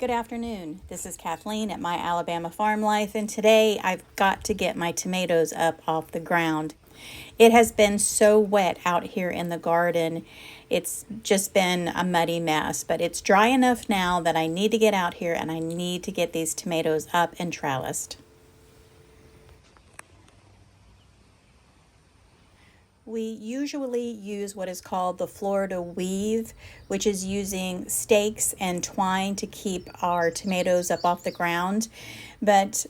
Good afternoon. This is Kathleen at My Alabama Farm Life, and today I've got to get my tomatoes up off the ground. It has been so wet out here in the garden. It's just been a muddy mess, but it's dry enough now that I need to get out here and I need to get these tomatoes up and trellised. We usually use what is called the Florida weave, which is using stakes and twine to keep our tomatoes up off the ground. But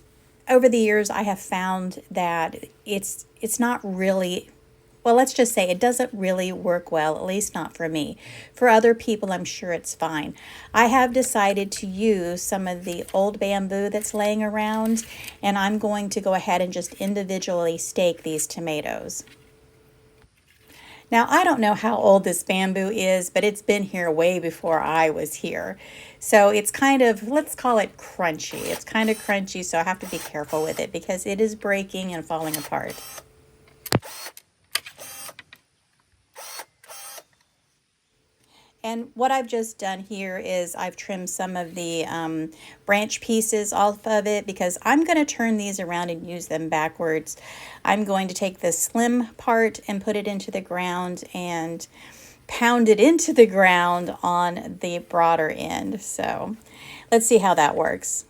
over the years, I have found that it's not really, well, let's just say it doesn't really work well, at least not for me. For other people, I'm sure it's fine. I have decided to use some of the old bamboo that's laying around, and I'm going to go ahead and just individually stake these tomatoes. Now, I don't know how old this bamboo is, but it's been here way before I was here. So it's kind of, let's call it crunchy. It's kind of crunchy, so I have to be careful with it because it is breaking and falling apart. And what I've just done here is I've trimmed some of the branch pieces off of it because I'm going to turn these around and use them backwards. I'm going to take the slim part and put it into the ground and pound it into the ground on the broader end. So let's see how that works.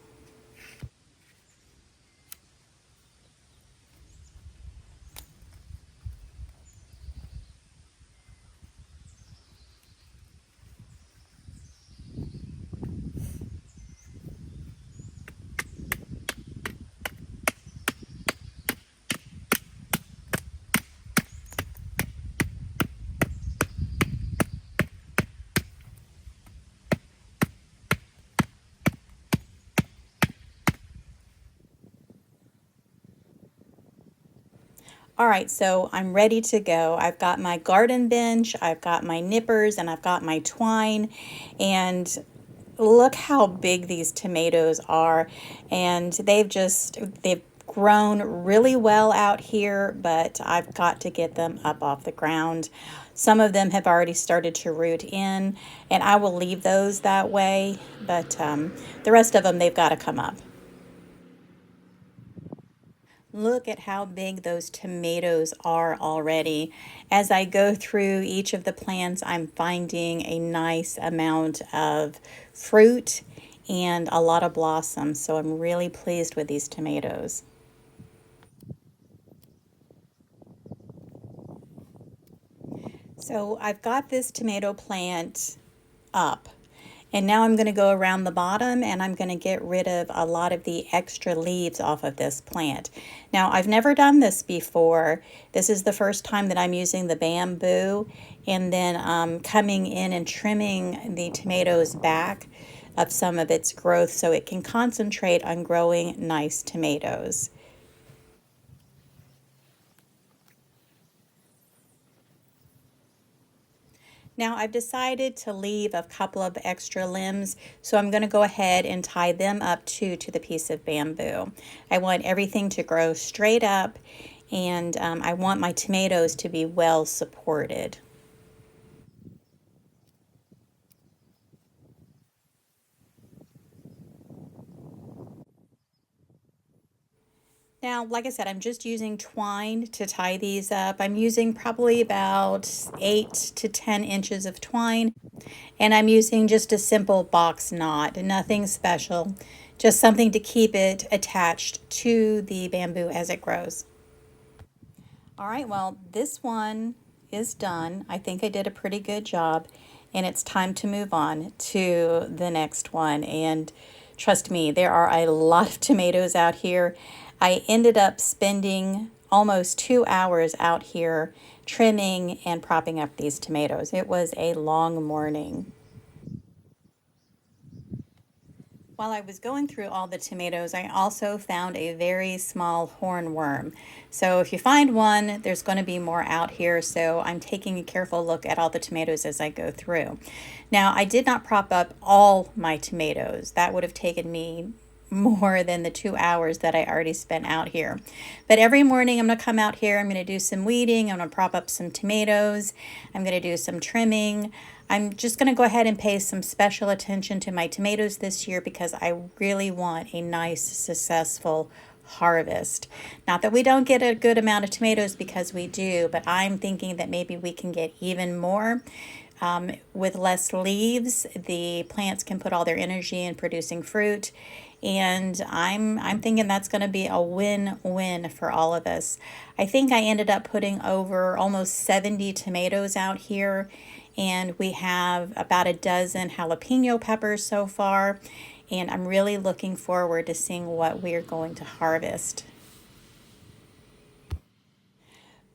All right, so I'm ready to go. I've got my garden bench, I've got my nippers, and I've got my twine. And look how big these tomatoes are. And they've grown really well out here, but I've got to get them up off the ground. Some of them have already started to root in, and I will leave those that way, but the rest of them, they've got to come up. Look at how big those tomatoes are already. As I go through each of the plants, I'm finding a nice amount of fruit and a lot of blossoms. So I'm really pleased with these tomatoes. So I've got this tomato plant up. And now I'm going to go around the bottom and I'm going to get rid of a lot of the extra leaves off of this plant. Now, I've never done this before. This is the first time that I'm using the bamboo and then coming in and trimming the tomatoes back of some of its growth so it can concentrate on growing nice tomatoes. Now I've decided to leave a couple of extra limbs, so I'm going to go ahead and tie them up too to the piece of bamboo. I want everything to grow straight up, and I want my tomatoes to be well supported. Now, like I said, I'm just using twine to tie these up. I'm using probably about 8 to 10 inches of twine, and I'm using just a simple box knot, nothing special, just something to keep it attached to the bamboo as it grows. All right, well, this one is done. I think I did a pretty good job, and it's time to move on to the next one. And trust me, there are a lot of tomatoes out here. I ended up spending almost 2 hours out here trimming and propping up these tomatoes. It was a long morning. While I was going through all the tomatoes, I also found a very small hornworm. So if you find one, there's going to be more out here. So I'm taking a careful look at all the tomatoes as I go through. Now, I did not prop up all my tomatoes. That would have taken me more than the 2 hours that I already spent out here. But every morning I'm going to come out here, I'm going to do some weeding, I'm going to prop up some tomatoes, I'm going to do some trimming. I'm just going to go ahead and pay some special attention to my tomatoes this year because I really want a nice, successful harvest. Not that we don't get a good amount of tomatoes, because we do, but I'm thinking that maybe we can get even more. With less leaves, the plants can put all their energy in producing fruit, and I'm thinking that's going to be a win-win for all of us. I think I ended up putting over almost 70 tomatoes out here, and we have about a dozen jalapeno peppers so far, and I'm really looking forward to seeing what we're going to harvest.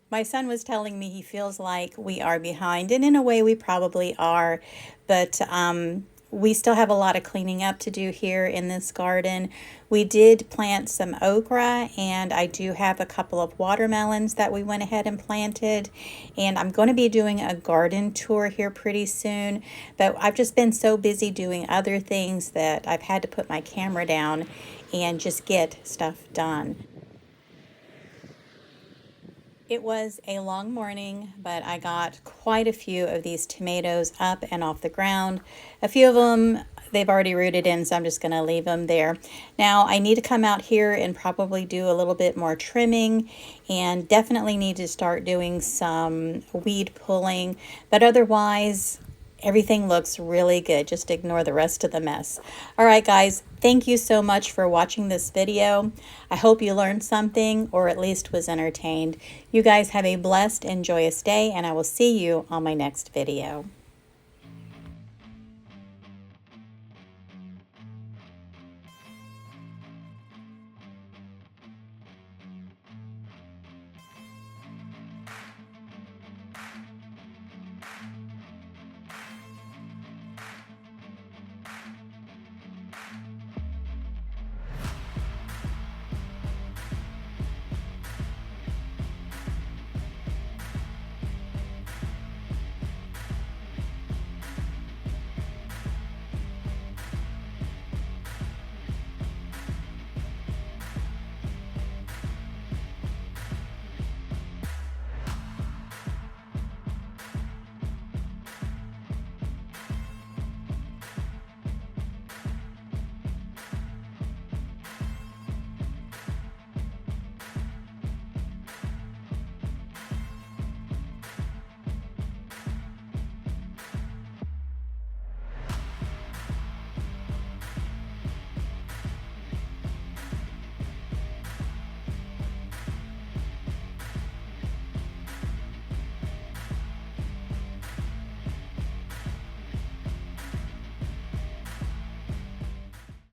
My son was telling me he feels like we are behind, and in a way we probably are, but we still have a lot of cleaning up to do here in this garden. We did plant some okra, and I do have a couple of watermelons that we went ahead and planted, and I'm going to be doing a garden tour here pretty soon, but I've just been so busy doing other things that I've had to put my camera down and just get stuff done. It was a long morning, but I got quite a few of these tomatoes up and off the ground. A few of them, they've already rooted in, so I'm just going to leave them there. Now, I need to come out here and probably do a little bit more trimming, and definitely need to start doing some weed pulling, but otherwise, everything looks really good. Just ignore the rest of the mess. All right, guys, thank you so much for watching this video. I hope you learned something, or at least was entertained. You guys have a blessed and joyous day, and I will see you on my next video.